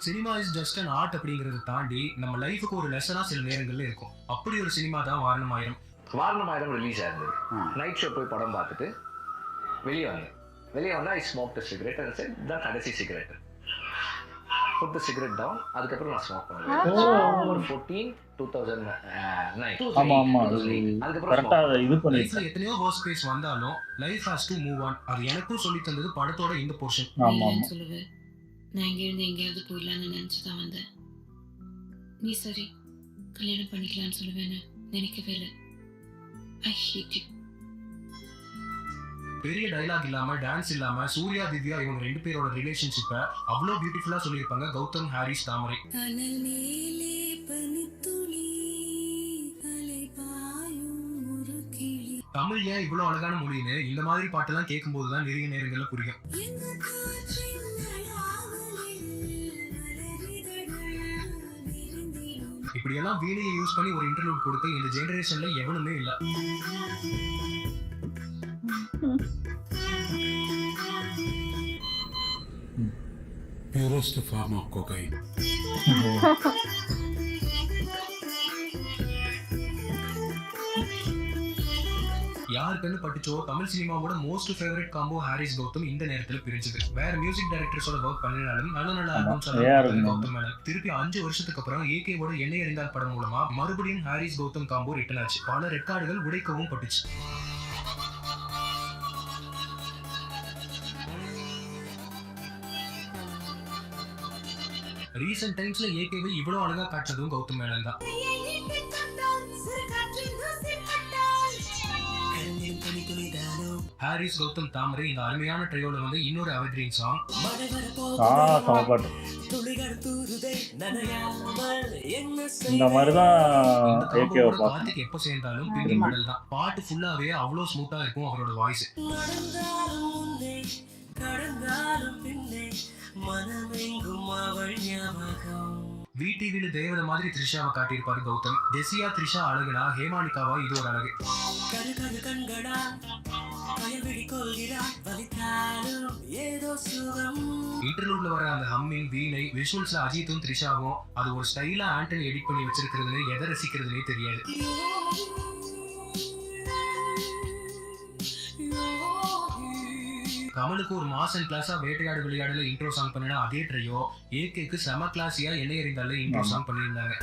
Cinema is just an art அப்படிங்கறத தாண்டி நம்ம லைஃபுக்கு ஒரு லெசனா சில நேரங்கள்ல இருக்கும். அப்படி ஒரு சினிமா தான் வாரணம் ஆயிரம். வாரணம் ஆயிரம் ரிலீஸ் ஆயிருந்தது. நைட் ஷோ போய் படம் பார்த்துட்டு வெளியே வந்தா I smoke the cigarette and said தான் கடைசி cigarette. Put the cigarette down. அதுக்கப்புறம் நான் ஸ்மோக் பண்ணுவேன். ஒரு 2009 ஆமா ஆமா அதுக்கப்புறம் கரெக்டா இது லைஃப்ல பண்ணிருக்கேன். எத்தனையோ வர்ஸ்ட் ஃபேஸ் வந்தாலும் life has to move on. அது எனக்கும் சொல்லி தந்தது படத்தோட இந்த போர்ஷன். ஆமா ஆமா சொல்லுவேன். நான் இங்கிருந்து எங்கேயாவது போயிடலான்னு நினைச்சுதான் வந்தேன். நீ சரி கல்யாணம் பண்ணிக்கலான்னு சொல்லுவேன்னு நினைக்கவே இல்லை. ஐ ஹேட் யூ. பெரிய டைலாக் இல்லாம டான்ஸ் இல்லாம சூர்யா திவ்யா இவங்க ரெண்டு பேரோட ரிலேஷன்ஷிப்பை அவ்வளோ பியூட்டிஃபுல்லா சொல்லியிருப்பாங்க கௌதம் ஹாரிஸ் தாமரை. தமிழ் ஏன் இவ்வளவு அழகான மொழின்னு இந்த மாதிரி பாட்டெல்லாம் கேட்கும்போது தான் நிறைய நேரங்கள்ல புரியும். இப்படியெல்லாம் வீணையை யூஸ் பண்ணி ஒரு இன்டர்வியூ கொடுக்க இந்த ஜெனரேஷன்ல எவனுமே இல்லை. Purest form of cocaine. யாருக்குன்னு பட்டுச்சோ தமிழ் சினிமாவோட most favourite combo Harris Gautham இந்த நேரத்துல பிரிஞ்சது. வேற மியூசிக் டைரக்டர்ஸோட ஒர்க் பண்ணினாலும் நல்ல நல்ல ஆல்பம்ஸ் கௌதம் மேனன். திருப்பி 5 வருஷத்துக்கு அப்புறம் ஏகேவோட எண்ணெய் அறிந்தால் படம் மூலமா மறுபடியும் ஹாரிஸ் கௌதம் காம்போ ரிட்டர்ன் ஆச்சு. பல ரெக்கார்டுகள் உடைக்கவும் பட்டுச்சு. ரீசெண்ட் டைம்ஸ்ல ஏகேவை இவ்வளவு அழகா காட்டுறதும் கௌதம் மேனன் தான். ஹாரிஸ் கௌதம் தாமரை இந்த அருமையான ட்ரையோல வந்து இன்னொரு எவர்கிரீன் சாங் சமப்பாட்டு இந்த மாதிரிதான் ஏகேவை பார்க்கணும். கார்த்திக் எப்ப சேர்ந்தாலும் பின்னி மெடல் தான். பாட்டு ஃபுல்லாவே அவ்வளவு ஸ்மூத்தா இருக்கும் அவரோட வாய்ஸ். VTV தேவதை மாதிரி த்ரிஷாவை காட்டியிருப்பாரு கௌதம். டெசியா த்ரிஷா அழகுனா ஹேமாலிகாவா இது ஒரு அழகு. இன்டர்லூட்ல வர அந்த ஹம்மிங் வீணை விஷுவல்ஸ்ல அஜித்தும் த்ரிஷாவும் அது ஒரு ஸ்டைலா ஆண்டனி எடிட் பண்ணி வச்சிருக்கிறதுன்னு எதை ரசிக்கிறதுனே தெரியாது. கமலுக்கு ஒரு மாசன் கிளாஸா வேட்டையாடு விளையாடுல இன்ட்ரோ சாங் பண்ணினா அதே ட்ரையோ ஏகேக்கு செம கிளாஸியா எண்ணெய் அறிந்தால இன்ட்ரோ சாங் பண்ணியிருந்தாங்க.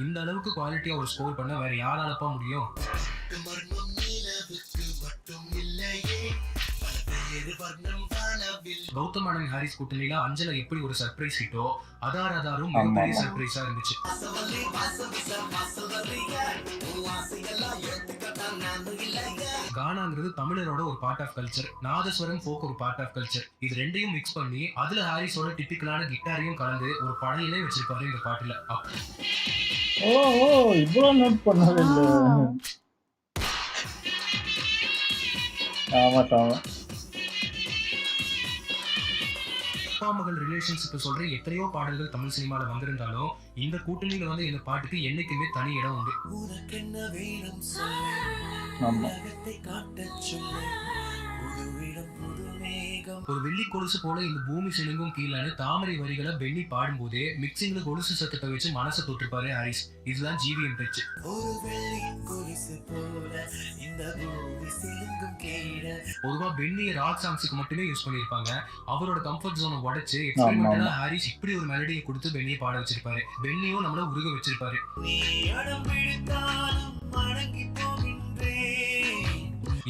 இந்த அளவுக்கு குவாலிட்டியா ஒரு ஸ்கோர் பண்ண வேற யாராலப்பா முடியும்? கௌதம் மேனன் ஹாரிஸ் கூட்டணியில அஞ்சல எப்படி ஒரு சர்ப்ரைஸ் ஹிட்டோ அதாரும் மிகப்பெரிய சர்ப்ரைஸா இருந்துச்சு. கானாங்கிறது தமிழரோட ஒரு பார்ட் ஆஃப் கல்ச்சர். நாதஸ்வரம் ஃபோக் ஒரு பார்ட் ஆஃப் கல்ச்சர். இது ரெண்டையும் மிக்ஸ் பண்ணி அதுல ஹாரிஸோட டிப்பிக்கலான கிட்டாரையும் கலந்து ஒரு படையிலே வச்சிருப்பாரு இந்த பாட்டுல. ஓ இவ்வளவு நோட் பண்ணவே இல்லை. ஆமா ஆமா அப்பா மகள் ரிலேஷன்ஷிப் சொல்ற எத்தனையோ பாடல்கள் தமிழ் சினிமால வந்திருந்தாலும் இந்த கூட்டணியில வந்து இந்த பாட்டுக்கு என்னைக்குமே தனி இடம் உண்டு. ஒரு வெள்ளி கொலுசு போல இந்த பூமி சிலுங்கும் கீழே தாமரை வரிகளை பென்னி பாடும்போதே மிக்சிங்ல கொலுசு சத்தத்தை வச்சு மனசை தொட்டுப்பாரு ஹாரிஸ். இதுதான் ஜிவிஎம் டச். பொதுவா பென்னியை ராக் சாங்ஸுக்கு மட்டுமே யூஸ் பண்ணியிருப்பாங்க. அவரோட கம்ஃபர்ட் ஜோனை உடைச்சு எக்ஸ்பெரிமெண்டலா ஹாரிஸ் இப்படி ஒரு மெலடியை கொடுத்து பென்னியை பாட வச்சிருப்பாரு. பென்னியும் நம்மள உருக வச்சிருப்பாரு.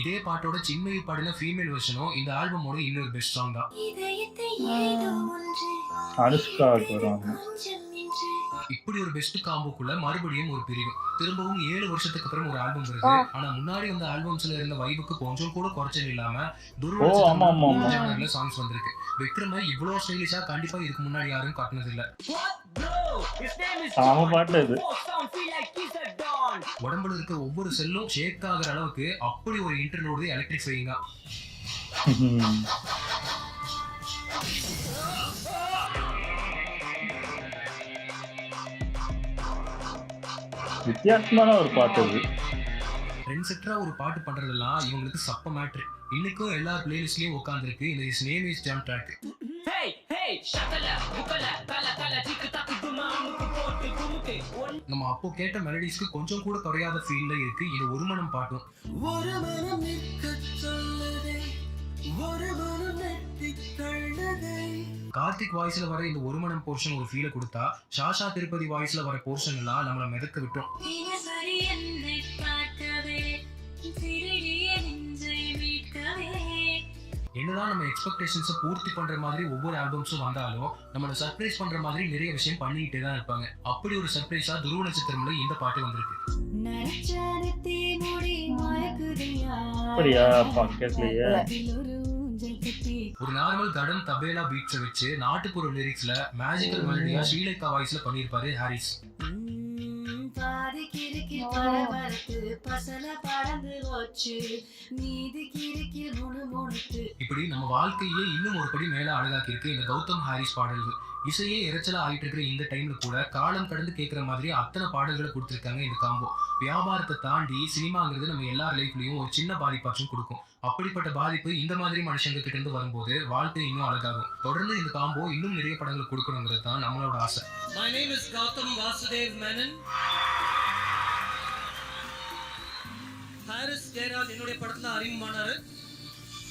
இதே பாட்டோட சின்மயி பாடின ஃபீமேல் வெர்ஷனும் இந்த ஆல்பமோட இன்னொரு பெஸ்ட் சாங் தான். அனுஷ்கா வராங்க. இப்படி ஒரு பெஸ்ட் காம்போக்குள்ள மறுபடியும் ஒரு பிரிவு. திரும்பவும் 7 வருஷத்துக்கு அப்புறம் ஒரு ஆல்பம் வருது. ஆனா முன்னாடி வந்த ஆல்பம்ஸ்ல இருந்த வைபுக்கு கொஞ்சம் கூட குறைச்சல் இல்லாம துருவ சாங்ஸ் வந்திருக்கு. விக்ரம் இவ்வளவு ஸ்டைலிஷா கண்டிப்பா இதுக்கு முன்னாடி யாரும் காட்டினது இல்ல. உடம்புல இருக்க ஒவ்வொரு செல்லும் ஷேக் ஆகிற அளவுக்கு அப்படி ஒரு இன்டர்லோடு எலக்ட்ரிஃபைங்கா. வித்தியாசமான ஒரு பாட்டு அது. ட்ரெண்ட்செட்டரா ஒரு பாட்டு பண்றதெல்லாம் இவங்களுக்கு சப்ப மேட்ரு. இன்னைக்கும் எல்லா பிளேலிஸ்ட்லயும் உட்காந்துருக்கு இந்த is name is jam track. நம்ம அப்போ கேட்ட மெலடிஸ்க்கு கொஞ்சம் கூட குறையாத ஃபீல்ல இருக்கு இது ஒரு மனம் பாட்டும். கார்த்திக் வாய்ஸ்ல வர இந்த ஒரு மனம் போர்ஷன் ஒரு ஃபீலை கொடுத்தா, ஷாஷா திருப்பதி வாய்ஸ்ல வர போர்ஷன் எல்லாம் நம்மள மிதக்க விட்டோம். என்னதான் நம்ம எக்ஸ்பெக்டேஷன்ஸை பூர்த்தி பண்ற மாதிரி ஒவ்வொரு ஆல்பம்ஸும் வந்தாலும் நம்மளை சர்ப்ரைஸ் பண்ற மாதிரி நிறைய விஷயம் பண்ணிக்கிட்டே தான் இருப்பாங்க. அப்படி ஒரு சர்ப்ரைஸா துருவ நட்சத்திரம்ல இந்த பாட்டு வந்திருக்கு. ஒரு நார்மல் கடன் தபேலா பீட்ஸை வச்சு நாட்டுப்புற லிரிக்ஸ்ல மேஜிக்கல் மெலடியா ஸ்ரீலேகா வாய்ஸ்ல பண்ணியிருப்பாரு ஹாரிஸ். இப்படி நம்ம வாழ்க்கையே இன்னும் ஒரு படி மேல அழகாக்கி இருக்கு இந்த கௌதம் ஹாரிஸ் பாடல்கள். இசையே இறைச்சலா ஆயிட்டு இருக்கிற இந்த டைம்ல கூட காலம் கடந்து கேட்கிற மாதிரி அத்தனை பாடல்களை கொடுத்திருக்காங்க இந்த காம்போ. வியாபாரத்தை தாண்டி சினிமாங்கிறது நம்ம எல்லார் லைஃப்லயும் ஒரு சின்ன பாதிப்பாச்சும் கொடுக்கும். அப்படிப்பட்ட பாதிப்பு இந்த மாதிரி மனுஷங்க கிட்ட இருந்து வரும்போது வாழ்க்கை இன்னும் அழகாகும். தொடர்ந்து இந்த காம்போ இன்னும் நிறைய படங்கள் கொடுக்கணுங்கிறது தான் நம்மளோட ஆசை. My name is Gautam Vasudev Menon. Harris Jayaraj என்னுடைய படத்துல அறிமுகமானாரு.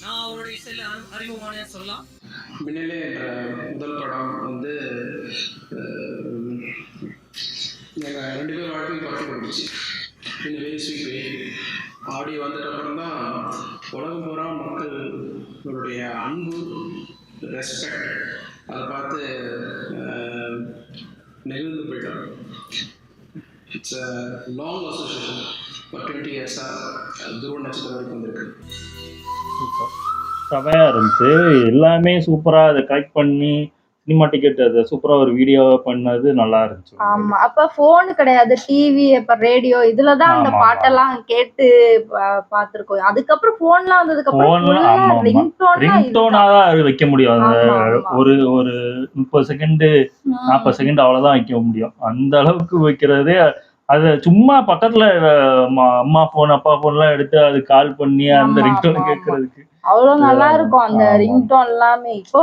நான் அவருடைய இசையில அறிமுகமான சொல்லலாம். மின்னலே என்ற முதல் படம் வந்து எங்கள் 2 பேர் வாழ்க்கையும் பற்றி கொடுத்துச்சு. இந்த வெரி ஸ்வீட் வே ஆடியோ வந்துட்ட அப்புறம் தான் உலகம் பூரா மக்களுடைய அன்பு ரெஸ்பெக்ட் அதை பார்த்து நெகிழ்ந்து போயிட்டோம். It's a long association. ஒரு 20 இயர்ஸாக துருவ நட்சத்திரம் வரைக்கும் வந்திருக்கு. சூப்பர், செமையா இருந்துச்சு. எல்லாமே சூப்பரா அதை கலெக்ட் பண்ணி சினிமா டிக்கெட் அதை சூப்பரா ஒரு வீடியோ பண்ணது நல்லா இருந்துச்சு. ஆமா, அப்ப போன் கிடையாது, டிவி, அப்ப ரேடியோ, இதுலதான் அந்த பாட்டெல்லாம் கேட்டு பாத்துருக்கோம். அதுக்கப்புறம் போன்லாம் வந்ததுக்கு அப்புறம் ரிங்டோனா தான் வைக்க முடியும். ஒரு 30 செகண்ட் 40 செகண்ட் அவ்வளவுதான் வைக்க முடியும். அந்த அளவுக்கு வைக்கிறதே அது சும்மா பக்கத்துல அம்மா போன் அப்பா போன்லாம் எடுத்து அது கால் பண்ணி அந்த ரிங்டோன் கேட்கறதுக்கு அவ்வளவு நல்லா இருக்கும். அந்த ரிங்டோன் எல்லாமே இப்போ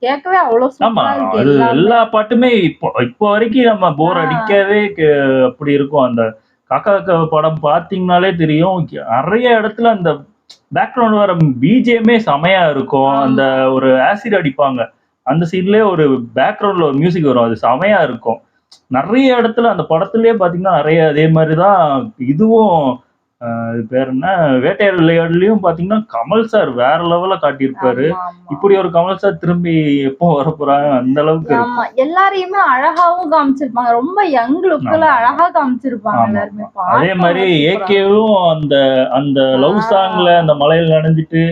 கேட்கவே அவ்வளவு சூப்பரா இருக்கு. அது எல்லா பாட்டுமே இப்போ வரைக்கும் நம்ம போர் அடிக்கவே அப்படி இருக்கும். அந்த காக்கா படம் பாத்தீங்கன்னாலே தெரியும், நிறைய இடத்துல அந்த பேக்ரவுண்ட் வர பிஜிஎம்மே செமையா இருக்கும். அந்த ஒரு ஆசிட் அடிப்பாங்க, அந்த சீன்லயே ஒரு பேக்ரவுண்ட்ல ஒரு மியூசிக் வரும், அது செமையா இருக்கும். நிறைய இடத்துல அந்த படத்துலயே பாத்தீங்கன்னா நிறைய அதே மாதிரிதான். இதுவும் பேர் என்ன, வேட்டையாடு விளையாடுலயும் பாத்தீங்கன்னா கமல் சார் வேற லெவல்ல காட்டியிருப்பாரு. இப்படி ஒரு கமல் சார் திரும்பி எப்போ வரப்போறாங்க அந்த அளவுக்கு. ஆமா, எல்லாரையுமே அழகாவும் காமிச்சிருப்பாங்க, ரொம்ப யங் லுக்ல அழகா காமிச்சிருப்பாங்க எல்லாருமே. அதே மாதிரி ஏகேவும் அந்த அந்த லவ் சாங்ல அந்த மலையில நனைஞ்சிட்டு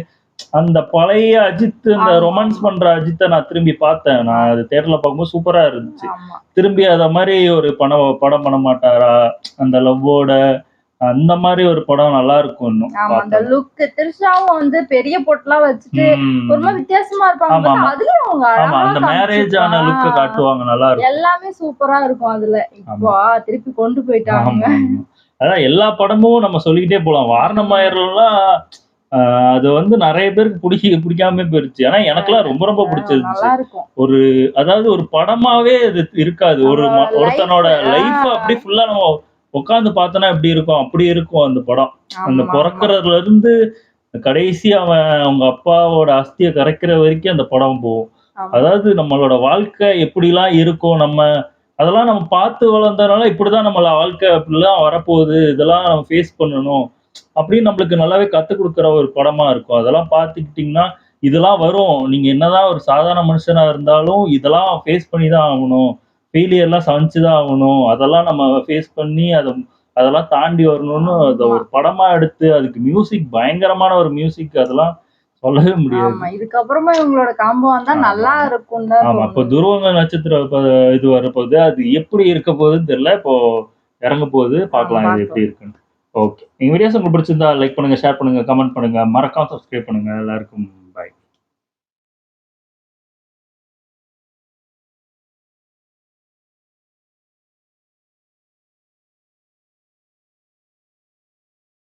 அந்த பழைய அஜித், அந்த ரொமான்ஸ் பண்ற அஜித்தை நான் திரும்பி பார்த்தேன். நான் அது தேட்டர்ல பார்க்கும்போது சூப்பரா இருந்துச்சு. திரும்பி அத மாதிரி ஒரு படம் பண்ண மாட்டாரா, அந்த லவ்வோட அந்த மாதிரி ஒரு படம் நல்லா இருக்கும். அந்த லுக் திரிஷாவும் வந்து பெரிய பொட்டெல்லாம் வச்சுட்டு ரொம்ப வித்தியாசமா இருப்பாங்க. அதுலயும் அவங்க அந்த மேரேஜ் ஆன லுக்க காட்டுவாங்க, நல்லா இருக்கும். எல்லாமே சூப்பரா இருக்கும் அதுல. இப்போ திருப்பி கொண்டு போயிட்டாங்க. அதான் எல்லா படமும் நம்ம சொல்லிக்கிட்டே போலாம். வாரணமாயிரம்லாம் அது வந்து நிறைய பேருக்கு பிடிக்காம போயிருச்சு. ஆனா எனக்குலாம் ரொம்ப ரொம்ப பிடிச்சிருந்துச்சு. ஒரு அதாவது ஒரு படமாவே அது இருக்காது, ஒருத்தனோட லைஃப் அப்படி ஃபுல்லா நம்ம உட்காந்து பார்த்தோன்னா எப்படி இருக்கும் அப்படி இருக்கும் அந்த படம். அந்த பிறக்கிறதுல இருந்து கடைசி அவன் அவங்க அப்பாவோட அஸ்தியை கரைக்கிற வரைக்கும் அந்த படம் போகும். ஆமா. அதாவது நம்மளோட வாழ்க்கை எப்படிலாம் இருக்கும், அதெல்லாம் நம்ம பார்த்து வளர்ந்ததுனால இப்படிதான் நம்மள வாழ்க்கை அப்படிலாம் வரப்போகுது, இதெல்லாம் நம்ம ஃபேஸ் பண்ணணும் அப்படின்னு நம்மளுக்கு நல்லாவே கத்துக் கொடுக்குற ஒரு படமா இருக்கும். அதெல்லாம் பார்த்துக்கிட்டிங்கன்னா இதெல்லாம் வரும். நீங்க என்னதான் ஒரு சாதாரண மனுஷனா இருந்தாலும் இதெல்லாம் ஃபேஸ் பண்ணி தான் ஆகணும். ஃபெயிலியர்லாம் சந்திச்சு தான் ஆகணும். அதெல்லாம் நம்ம ஃபேஸ் பண்ணி அதெல்லாம் தாண்டி வரணும்னு அத ஆமா. ஒரு படமா எடுத்து அதுக்கு மியூசிக் பயங்கரமான ஒரு மியூசிக், அதெல்லாம் சொல்லவே முடியாது. ஆமா. இதுக்கப்புறமா இவங்களோட காம்போ வந்தா ஆமா. நல்லா இருக்கும்னு தான் ஆமா. இப்போ தோணுது. துருவங்க நட்சத்திர இது வரப்போகுது. அது எப்படி இருக்க போகுதுன்னு தெரியல. இப்போ இறங்க போகுது. பார்க்கலாம் இது எப்படி பார்க்கலாம். இருக்குன்னு. ஓகே. எங்க வீடியோஸ் உங்களுக்கு பிடிச்சிருந்தா லைக் பண்ணுங்க, ஷேர் பண்ணுங்க, கமெண்ட் பண்ணுங்க. மறக்காம சப்ஸ்கிரைப் பண்ணுங்க. எல்லாருக்கும்